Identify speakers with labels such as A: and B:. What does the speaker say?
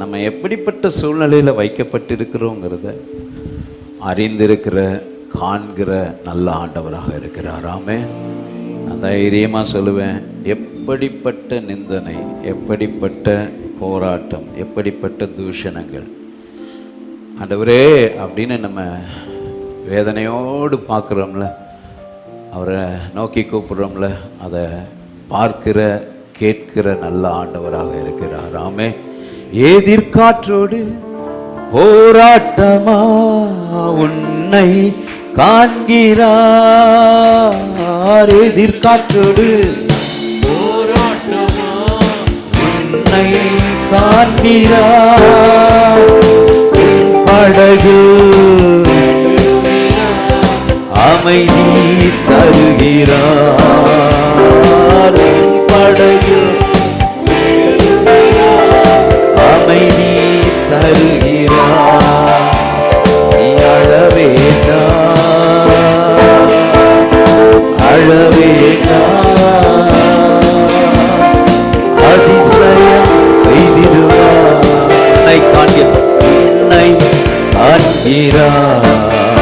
A: நம்ம எப்படிப்பட்ட சூழ்நிலையில் வைக்கப்பட்டிருக்கிறோங்கிறத அறிந்திருக்கிற காண்கிற நல்ல ஆண்டவராக இருக்கிறார். ஆமென். நான் தைரியமாக சொல்லுவேன், எப்படிப்பட்ட நிந்தனை, எப்படிப்பட்ட போராட்டம், எப்படிப்பட்ட தூஷணங்கள் ஆண்டவரே அப்படின்னு நம்ம வேதனையோடு பார்க்குறோம்ல, அவரை நோக்கி கூப்பிடுறோம்ல, அதை பார்க்கிற கேட்கிற நல்ல ஆண்டவராக இருக்கிறார். ஆமே. எதிர்காற்றோடு போராட்டமா உன்னை காண்கிறார். எதிர்காற்றோடு போராட்டமா உன்னை காண்கிறார். படகு அமைதி தருகிறார். படகு அமைதி தருகிறார். நீ அழவேண்டா, அழவேண்டா, அதிசயம் செய்திடுவார். உன்னை காண்கிறார்.